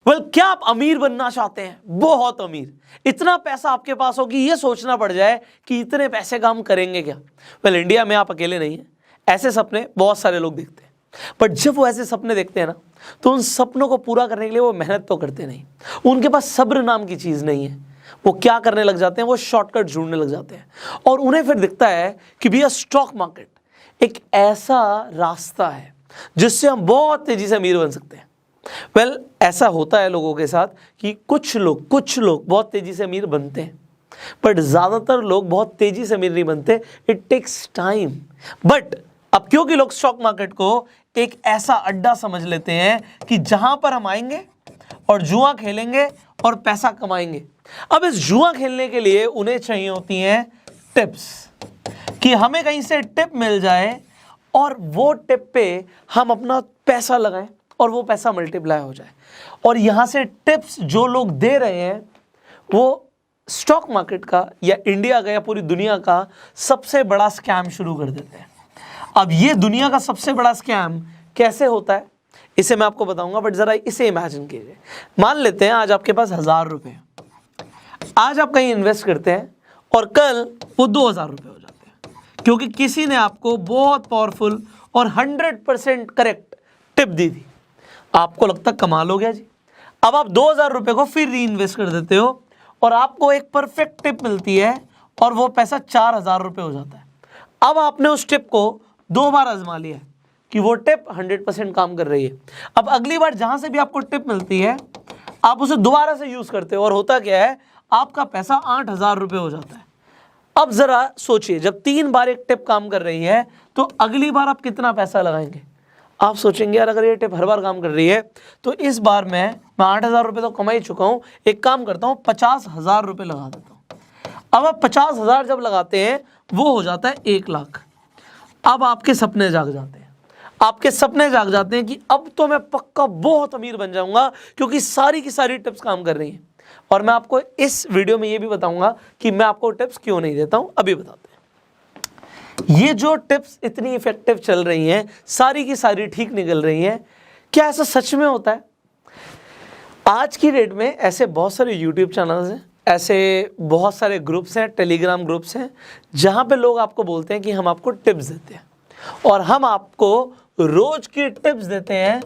क्या आप अमीर बनना चाहते हैं? बहुत अमीर, इतना पैसा आपके पास हो कि ये सोचना पड़ जाए कि इतने पैसे का हम करेंगे क्या? इंडिया में आप अकेले नहीं हैं, ऐसे सपने बहुत सारे लोग देखते हैं। बट जब वो ऐसे सपने देखते हैं ना, तो उन सपनों को पूरा करने के लिए वो मेहनत तो करते नहीं, उनके पास सब्र नाम की चीज़ नहीं है। वो क्या करने लग जाते हैं, वो शॉर्टकट ढूंढने लग जाते हैं, और उन्हें फिर दिखता है कि भैया स्टॉक मार्केट एक ऐसा रास्ता है जिससे हम बहुत तेजी से अमीर बन सकते हैं। ऐसा होता है लोगों के साथ कि कुछ लोग बहुत तेजी से अमीर बनते हैं, बट ज़्यादातर लोग बहुत तेजी से अमीर नहीं बनते। It takes time. बट अब क्योंकि लोग स्टॉक मार्केट को एक ऐसा अड्डा समझ लेते हैं कि जहां पर हम आएंगे और जुआ खेलेंगे और पैसा कमाएंगे। अब इस जुआ खेलने के लिए उन्हें चाहिए होती हैं टिप्स, कि हमें कहीं से टिप मिल जाए और वो टिप पे हम अपना पैसा लगाएं और वो पैसा मल्टीप्लाई हो जाए। और यहाँ से टिप्स जो लोग दे रहे हैं वो स्टॉक मार्केट का या इंडिया का या पूरी दुनिया का सबसे बड़ा स्कैम शुरू कर देते हैं। अब ये दुनिया का सबसे बड़ा स्कैम कैसे होता है इसे मैं आपको बताऊंगा, बट ज़रा इसे इमेजिन कीजिए। मान लेते हैं आज आपके पास 1000 रुपये, आज आप कहीं इन्वेस्ट करते हैं और कल वो 2000 रुपये हो जाते हैं, क्योंकि किसी ने आपको बहुत पावरफुल और 100% करेक्ट टिप दी थी। आपको लगता कमाल हो गया जी। अब आप 2000 रुपये को फिर री इन्वेस्ट कर देते हो और आपको एक परफेक्ट टिप मिलती है और वो पैसा 4000 रुपये हो जाता है। अब आपने उस टिप को 2 बार आजमा लिया कि वो टिप 100% काम कर रही है। अब अगली बार जहां से भी आपको टिप मिलती है आप उसे दोबारा से यूज करते हो और होता क्या है, आपका पैसा 8000 रुपये हो जाता है। अब जरा सोचिए, जब 3 बार एक टिप काम कर रही है तो अगली बार आप कितना पैसा लगाएंगे? आप सोचेंगे यार अगर ये टिप हर बार काम कर रही है तो इस बार मैं 8000 रुपये तो कमा ही चुका हूँ, एक काम करता हूँ 50,000 रुपये लगा देता हूँ। अब आप 50,000 जब लगाते हैं वो हो जाता है 1 लाख। अब आपके सपने जाग जाते हैं, आपके सपने जाग जाते हैं कि अब तो मैं पक्का बहुत अमीर बन जाऊंगा, क्योंकि सारी की सारी टिप्स काम कर रही हैं। और मैं आपको इस वीडियो में ये भी बताऊंगा कि मैं आपको टिप्स क्यों नहीं देता हूं, अभी बताते हैं। ये जो टिप्स इतनी इफेक्टिव चल रही हैं, सारी की सारी ठीक निकल रही हैं, क्या ऐसा सच में होता है? आज की डेट में ऐसे बहुत सारे यूट्यूब चैनल्स हैं, ऐसे बहुत सारे ग्रुप्स हैं, टेलीग्राम ग्रुप्स हैं, जहाँ पे लोग आपको बोलते हैं कि हम आपको टिप्स देते हैं और हम आपको रोज की टिप्स देते हैं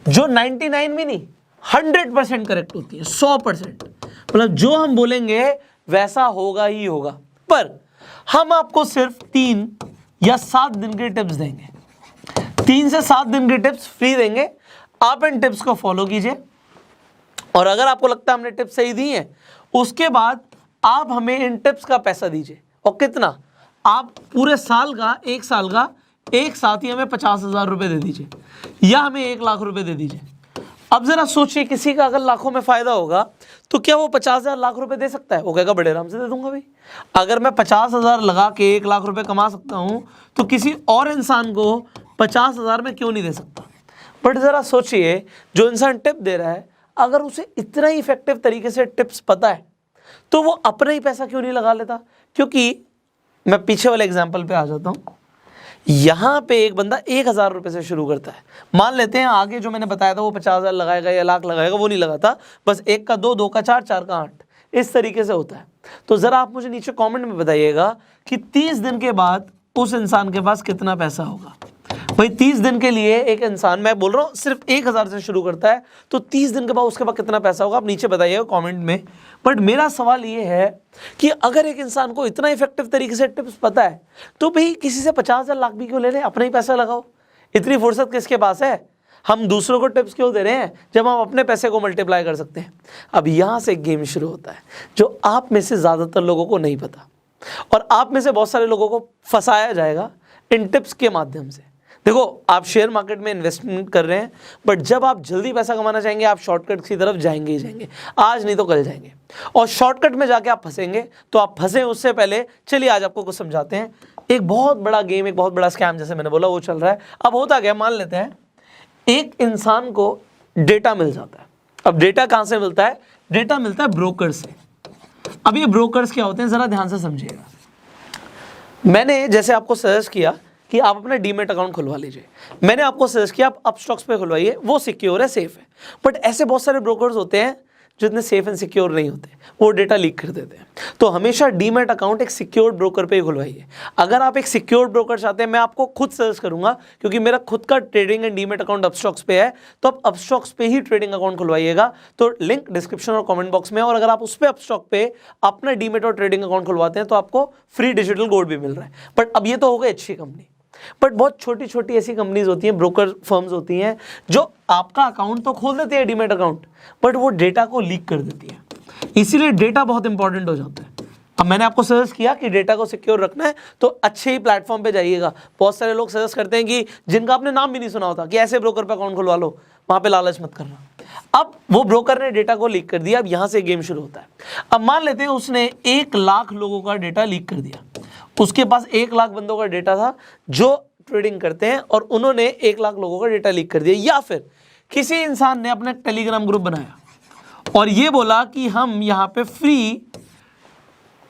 जो 99 भी नहीं 100% करेक्ट होती है, 100%। मतलब जो हम बोलेंगे वैसा होगा ही होगा। पर हम आपको सिर्फ 3 या 7 दिन की टिप्स देंगे, 3 से 7 दिन की टिप्स फ्री देंगे। आप इन टिप्स को फॉलो कीजिए और अगर आपको लगता है हमने टिप्स सही दी हैं, उसके बाद आप हमें इन टिप्स का पैसा दीजिए। और कितना? आप पूरे साल का, 1 साल का एक साथ ही हमें 50,000 रुपये दे दीजिए या हमें 1 लाख रुपए दे दीजिए। अब जरा सोचिए, किसी का अगर लाखों में फायदा होगा तो क्या वो 50,000 लाख रुपए दे सकता है? वो कहेगा बड़े आराम से दे दूंगा भाई। अगर मैं 50,000 लगा के 1 लाख रुपए कमा सकता हूं तो किसी और इंसान को 50,000 में क्यों नहीं दे सकता? बट ज़रा सोचिए, जो इंसान टिप दे रहा है अगर उसे इतना ही इफेक्टिव तरीके से टिप्स पता है तो वो अपना ही पैसा क्यों नहीं लगा लेता? क्योंकि मैं पीछे वाले एग्जाम्पल पे आ जाता हूँ। यहाँ पे एक बंदा 1,000 रुपये से शुरू करता है। मान लेते हैं आगे जो मैंने बताया था वो 50,000 लगाएगा या लाख लगाएगा, वो नहीं लगाता, बस 1 का 2, 2 का 4, 4 का 8, इस तरीके से होता है। तो ज़रा आप मुझे नीचे कमेंट में बताइएगा कि 30 दिन के बाद उस इंसान के पास कितना पैसा होगा। भाई 30 दिन के लिए एक इंसान, मैं बोल रहा हूँ सिर्फ 1,000 से शुरू करता है, तो 30 दिन के बाद उसके पास कितना पैसा होगा? आप नीचे बताइएगा कमेंट में। बट मेरा सवाल ये है कि अगर एक इंसान को इतना इफेक्टिव तरीके से टिप्स पता है तो भाई किसी से 50,000 लाख भी क्यों ले रहे हैं? अपना ही पैसा लगाओ। इतनी फुर्सत किसके पास है? हम दूसरों को टिप्स क्यों दे रहे हैं जब हम अपने पैसे को मल्टीप्लाई कर सकते हैं? अब यहाँ से एक गेम शुरू होता है जो आप में से ज़्यादातर लोगों को नहीं पता, और आप में से बहुत सारे लोगों को फंसाया जाएगा इन टिप्स के माध्यम से। देखो, आप शेयर मार्केट में इन्वेस्टमेंट कर रहे हैं, बट जब आप जल्दी पैसा कमाना चाहेंगे आप शॉर्टकट की तरफ जाएंगे ही जाएंगे, आज नहीं तो कल जाएंगे, और शॉर्टकट में जाके आप फंसेंगे। तो आप फंसे उससे पहले चलिए आज आपको कुछ समझाते हैं। एक बहुत बड़ा गेम, एक बहुत बड़ा स्कैम, जैसे मैंने बोला, वो चल रहा है। अब होता क्या, मान लेते हैं एक इंसान को डेटा मिल जाता है। अब डेटा कहाँ से मिलता है? डेटा मिलता है ब्रोकर से। अब ये ब्रोकर्स क्या होते हैं, ज़रा ध्यान से समझिएगा। मैंने जैसे आपको सजेस्ट किया कि आप अपना डीमेट अकाउंट खुलवा लीजिए। मैंने आपको सजेस्ट किया आप अपस्टॉक्स पे खुलवाइए, वो सिक्योर है, सेफ है। बट ऐसे बहुत सारे ब्रोकर्स होते हैं जो इतने सेफ एंड सिक्योर नहीं होते, वो डेटा लीक कर देते हैं। तो हमेशा डीमैट अकाउंट एक सिक्योर्ड ब्रोकर पे ही खुलवाइए। अगर आप एक सिक्योर्ड ब्रोकर चाहते हैं, मैं आपको खुद सजेस्ट करूंगा, क्योंकि मेरा खुद का trading and demat account Upstox पे है, तो आप अपस्टॉक्स पे ही ट्रेडिंग अकाउंट खुलवाइएगा। तो लिंक डिस्क्रिप्शन और कमेंट बॉक्स में, और अगर आप उस पर अपस्टॉक पे अपना डीमैट और ट्रेडिंग अकाउंट खुलवाते हैं तो आपको फ्री डिजिटल गोल्ड भी मिल रहा है। बट अब ये तो हो गई अच्छी कंपनी, बट बहुत छोटी छोटी ऐसी कंपनीज होती हैं, ब्रोकर फर्म्स होती हैं, जो आपका अकाउंट तो खोल देती है डीमैट अकाउंट, बट वो डेटा को लीक कर देती है। इसीलिए डेटा बहुत इंपॉर्टेंट हो जाता है। अब मैंने आपको सजेस्ट किया कि डेटा को सिक्योर रखना है तो अच्छे ही प्लेटफॉर्म पे जाइएगा। बहुत सारे लोग सजेस्ट करते हैं कि जिनका आपने नाम भी नहीं सुना होता, कि ऐसे ब्रोकर पे अकाउंट खुलवा लो, वहां पे लालच मत करना। अब वो ब्रोकर ने डेटा को लीक कर दिया, अब यहां से गेम शुरू होता है। अब मान लेते हैं उसने 1 लाख लोगों का डेटा लीक कर दिया, उसके पास 1 लाख बंदों का डेटा था जो ट्रेडिंग करते हैं, और उन्होंने 1 लाख लोगों का डेटा लीक कर दिया। या फिर किसी इंसान ने अपना टेलीग्राम ग्रुप बनाया और ये बोला कि हम यहाँ पे फ्री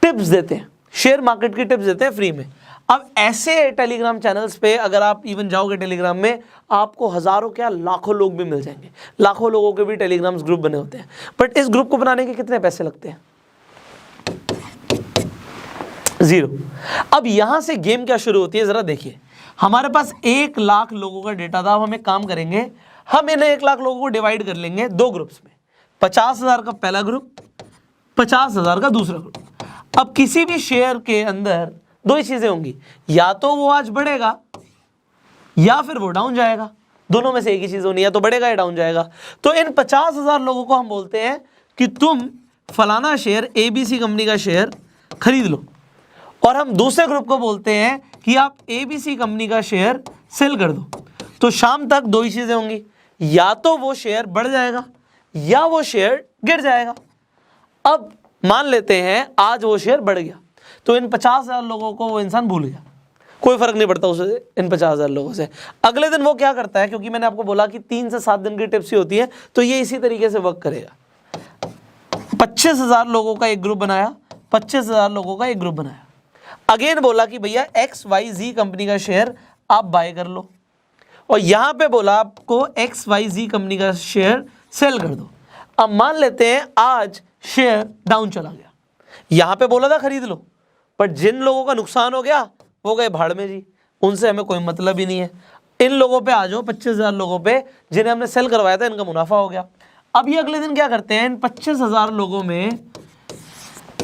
टिप्स देते हैं, शेयर मार्केट की टिप्स देते हैं फ्री में। अब ऐसे टेलीग्राम चैनल्स पे अगर आप इवन जाओगे टेलीग्राम में, आपको हजारों क्या लाखों लोग भी मिल जाएंगे। लाखों लोगों के भी टेलीग्राम ग्रुप बने होते हैं, बट इस ग्रुप को बनाने के कितने पैसे लगते हैं? 0। अब यहां से गेम क्या शुरू होती है, जरा देखिए। हमारे पास 1 लाख लोगों का डेटा था। अब हम एक काम करेंगे, हम इन 1 लाख लोगों को डिवाइड कर लेंगे 2 ग्रुप्स में। 50,000 का पहला ग्रुप, 50,000 का दूसरा ग्रुप। अब किसी भी शेयर के अंदर 2 ही चीजें होंगी, या तो वो आज बढ़ेगा या फिर वो डाउन जाएगा। दोनों में से एक ही चीज होनी है, या तो बढ़ेगा या डाउन जाएगा। तो इन 50,000 लोगों को हम बोलते हैं कि तुम फलाना शेयर, ABC कंपनी का शेयर खरीद लो, और हम दूसरे ग्रुप को बोलते हैं कि आप ABC कंपनी का शेयर सेल कर दो। तो शाम तक 2 ही चीजें होंगी, या तो वो शेयर बढ़ जाएगा या वो शेयर गिर जाएगा। अब मान लेते हैं आज वो शेयर बढ़ गया, तो इन 50,000 लोगों को वो इंसान भूल गया, कोई फर्क नहीं पड़ता उसे इन 50,000 लोगों से। अगले दिन वो क्या करता है, क्योंकि मैंने आपको बोला कि 3 से 7 दिन की टिप्स ही होती है, तो ये इसी तरीके से वर्क करेगा। 25,000 लोगों का एक ग्रुप बनाया, 25,000 लोगों का एक ग्रुप बनाया। अगेन बोला कि भैया XYZ कंपनी का शेयर आप बाय कर लो, और यहां पे बोला आपको XYZ कंपनी का शेयर सेल कर दो। अब मान लेते हैं आज शेयर डाउन चला गया, यहां पे बोला था खरीद लो, पर जिन लोगों का नुकसान हो गया वो गए भाड़ में जी, उनसे हमें कोई मतलब ही नहीं है। इन लोगों पे आ जाओ, 25,000 लोगों पे जिन्हें हमने सेल करवाया था, इनका मुनाफा हो गया। अब ये अगले दिन क्या करते हैं, इन 25,000 लोगों में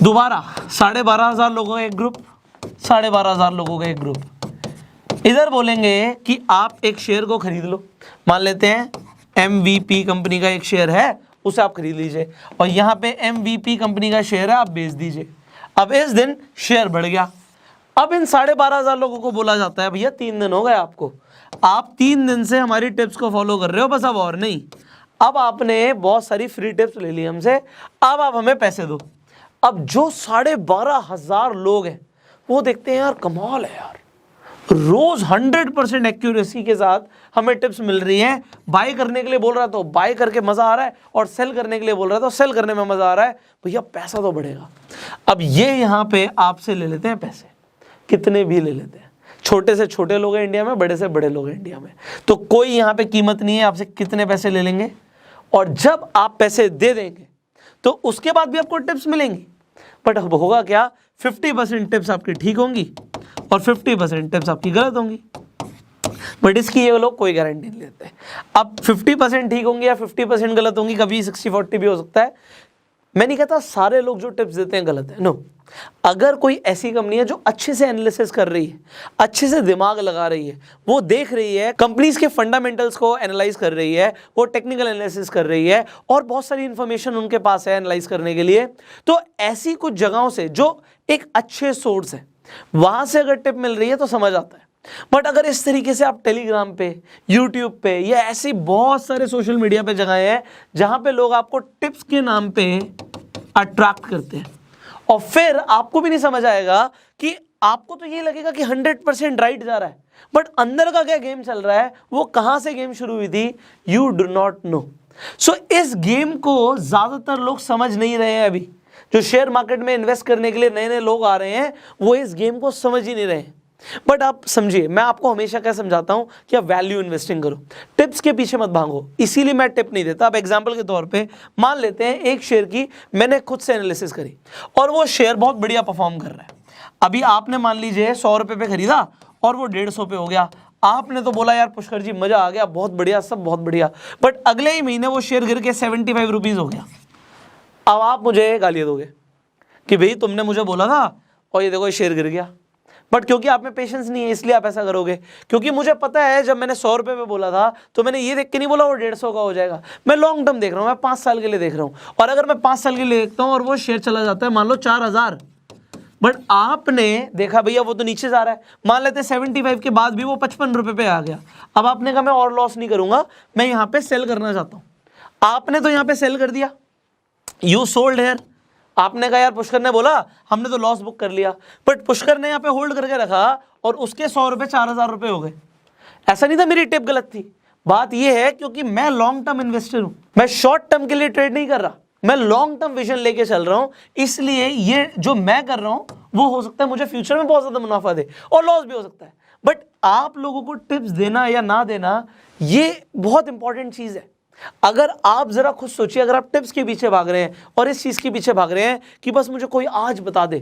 दोबारा 12,500 लोगों का एक ग्रुप, 12,500 लोगों का एक ग्रुप इधर बोलेंगे कि आप एक शेयर को खरीद लो। मान लेते हैं MVP कंपनी का एक शेयर है, उसे आप खरीद लीजिए, और यहाँ पे MVP कंपनी का शेयर है, आप बेच दीजिए। अब इस दिन शेयर बढ़ गया। अब इन 12,500 लोगों को बोला जाता है भैया 3 दिन हो गए आपको, आप 3 दिन से हमारी टिप्स को फॉलो कर रहे हो, बस अब और नहीं। अब आपने बहुत सारी फ्री टिप्स ले ली हमसे, अब आप हमें पैसे दो। अब जो 12,500 लोग हैं वो देखते हैं यार कमाल है यार, रोज 100% एक्यूरेसी के साथ हमें टिप्स मिल रही हैं। बाय करने के लिए बोल रहा तो बाय करके मजा आ रहा है, और सेल करने के लिए बोल रहा तो सेल करने में मजा आ रहा है, भैया पैसा तो बढ़ेगा। अब ये यहाँ पे आपसे ले लेते हैं पैसे, कितने भी ले लेते हैं। छोटे से छोटे लोग हैं इंडिया में, बड़े से बड़े लोग हैं इंडिया में, तो कोई यहाँ पे कीमत नहीं है आपसे कितने पैसे ले लेंगे। और जब आप पैसे दे देंगे तो उसके बाद भी आपको टिप्स मिलेंगी, बट अब होगा क्या, 50% टिप्स आपकी ठीक होंगी और 50% टिप्स आपकी गलत होंगी। बट इसकी ये लोग कोई गारंटी नहीं लेते। अब 50% ठीक होंगी या 50% गलत होंगी, कभी 60-40 भी हो सकता है। मैं नहीं कहता सारे लोग जो टिप्स देते हैं गलत है, नो। अगर कोई ऐसी कंपनी है जो अच्छे से एनालिसिस कर रही है, अच्छे से दिमाग लगा रही है, वो देख रही है कंपनीज के फंडामेंटल्स को एनालाइज कर रही है, वो टेक्निकल एनालिसिस कर रही है, और बहुत सारी इंफॉर्मेशन उनके पास है एनालाइज करने के लिए, तो ऐसी कुछ जगहों से जो एक अच्छे सोर्स है वहां से अगर टिप मिल रही है तो समझ आता है। बट अगर इस तरीके से आप टेलीग्राम पे, यूट्यूब पे, या ऐसी बहुत सारे सोशल मीडिया पे जगह है जहां पे लोग आपको टिप्स के नाम पे अट्रैक्ट करते हैं, और फिर आपको भी नहीं समझ आएगा कि आपको तो ये लगेगा कि 100% राइट जा रहा है, बट अंदर का क्या गेम चल रहा है, वो कहां से गेम शुरू हुई थी, यू डू नॉट नो। सो इस गेम को ज्यादातर लोग समझ नहीं रहे हैं। अभी जो शेयर मार्केट में इन्वेस्ट करने के लिए नए नए लोग आ रहे हैं, वो इस गेम को समझ ही नहीं रहे हैं। बट आप समझिए, मैं आपको हमेशा क्या समझाता हूं कि आप वैल्यू इन्वेस्टिंग करो, टिप्स के पीछे मत भागो, इसीलिए मैं टिप नहीं देता। अब एग्जांपल के तौर पे मान लेते हैं एक शेयर की मैंने खुद से एनालिसिस करी और वो शेयर बहुत बढ़िया परफॉर्म कर रहा है। अभी आपने मान लीजिए 100 रुपये पे खरीदा और वो 150 पे हो गया, आपने तो बोला यार पुष्कर जी मजा आ गया, बहुत बढ़िया, सब बहुत बढ़िया, बट अगले ही महीने वो शेयर गिर के 75 रुपीज हो गया। अब आप मुझे गालियां दोगे कि भाई तुमने मुझे बोला था और ये देखो ये शेयर गिर गया। बट क्योंकि आप में पेशेंस नहीं है इसलिए आप ऐसा करोगे, क्योंकि मुझे पता है जब मैंने 100 रुपये पे बोला था तो मैंने ये देख के नहीं बोला वो 150 का हो जाएगा। मैं लॉन्ग टर्म देख रहा हूँ, मैं 5 साल के लिए देख रहा हूँ, और अगर मैं 5 साल के लिए देखता हूँ और वो शेयर चला जाता है मान लो 4000, बट आपने देखा भैया वो तो नीचे जा रहा है, मान लेते हैं 75 के बाद भी वो 55 रुपये पे आ गया। अब आपने कहा मैं और लॉस नहीं करूंगा, मैं यहाँ पे सेल करना चाहता हूँ, आपने तो यहाँ पे सेल कर दिया, यू सोल्ड हेयर। आपने कहा यार पुष्कर ने बोला, हमने तो लॉस बुक कर लिया, बट पुष्कर ने यहाँ पे होल्ड करके रखा और उसके 100 रुपये 4000 रुपये हो गए। ऐसा नहीं था मेरी टिप गलत थी, बात यह है क्योंकि मैं लॉन्ग टर्म इन्वेस्टर हूं, मैं शॉर्ट टर्म के लिए ट्रेड नहीं कर रहा, मैं लॉन्ग टर्म विजन लेके चल रहा हूं, इसलिए ये जो मैं कर रहा हूं वो हो सकता है मुझे फ्यूचर में बहुत ज्यादा मुनाफा दे और लॉस भी हो सकता है। बट आप लोगों को टिप्स देना या ना देना ये बहुत इंपॉर्टेंट चीज है। अगर आप जरा खुद सोचिए, अगर आप टिप्स के पीछे भाग रहे हैं और इस चीज के पीछे भाग रहे हैं कि बस मुझे कोई आज बता दे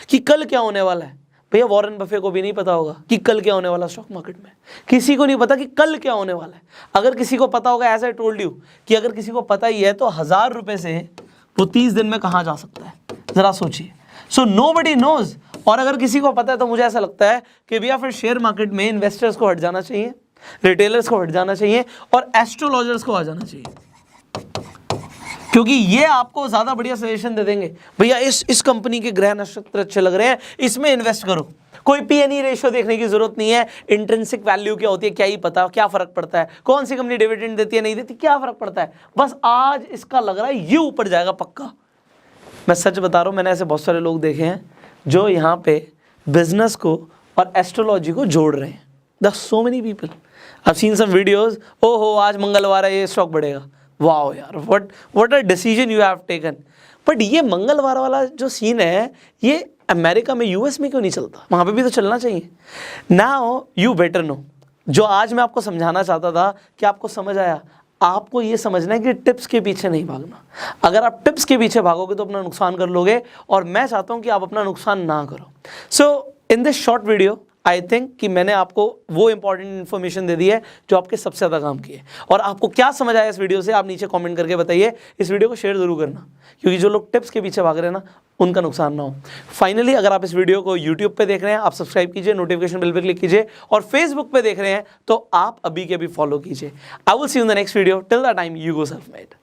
कि कल क्या होने वाला है, भैया वॉरेन बफे को भी नहीं पता होगा कि कल क्या होने वाला स्टॉक मार्केट में, किसी को नहीं पता कि कल क्या होने वाला है। अगर किसी को पता होगा, एज आई टोल्ड यू कि अगर किसी को पता ही है तो 1000 रुपए से वो 30 दिन में कहां जा सकता है, जरा सोचिए। So nobody knows. और अगर किसी को पता है तो मुझे ऐसा लगता है कि भैया फिर शेयर मार्केट में इन्वेस्टर्स को हट जाना चाहिए, रिटेलर्स को हट जाना चाहिए और एस्ट्रोलॉजर्स को आ जाना चाहिए, क्योंकि ये आपको ज्यादा बढ़िया सजेशन दे देंगे। भैया इस कंपनी के ग्रह नक्षत्र अच्छे लग रहे हैं, इसमें इन्वेस्ट करो। कोई पीएनई रेशियो देखने की जरूरत नहीं है, इंट्रिंसिक वैल्यू क्या होती है क्या ही पता, क्या फर्क पड़ता है, कौन सी कंपनी डिविडेंड देती है नहीं देती, क्या फर्क पड़ता है, बस आज इसका लग रहा है ये ऊपर जाएगा पक्का। मैं सच बता रहा हूं, मैंने ऐसे बहुत सारे लोग देखे हैं जो यहाँ पे बिजनेस को और एस्ट्रोलॉजी को जोड़ रहे हैं। The so many people, I've seen some videos, ओहो आज मंगलवार है ये स्टॉक बढ़ेगा, वाओ यार what a decision you have taken. But ये मंगलवार वाला जो सीन है ये अमेरिका में, यूएस में क्यों नहीं चलता, वहां पे भी तो चलना चाहिए। नाउ यू बेटर नो, जो आज मैं आपको समझाना चाहता था कि आपको समझ आया, आपको ये समझना है कि टिप्स के पीछे नहीं भागना। अगर आप टिप्स के पीछे भागोगे तो अपना नुकसान कर लोगे, और मैं चाहता हूं कि आप अपना नुकसान ना करो। So in this short video I think कि मैंने आपको वो इंपॉर्टेंट इन्फॉर्मेशन दे दी है जो आपके सबसे ज़्यादा काम की है। और आपको क्या समझ आया इस वीडियो से आप नीचे कमेंट करके बताइए। इस वीडियो को शेयर जरूर करना, क्योंकि जो लोग टिप्स के पीछे भाग रहे हैं ना उनका नुकसान ना हो। फाइनली अगर आप इस वीडियो को यूट्यूब पे देख रहे हैं आप सब्सक्राइब कीजिए, नोटिफिकेशन बेल पे क्लिक कीजिए, और फेसबुक पे देख रहे हैं तो आप अभी के अभी फॉलो कीजिए। I will see you in the next video, till the time you go self made.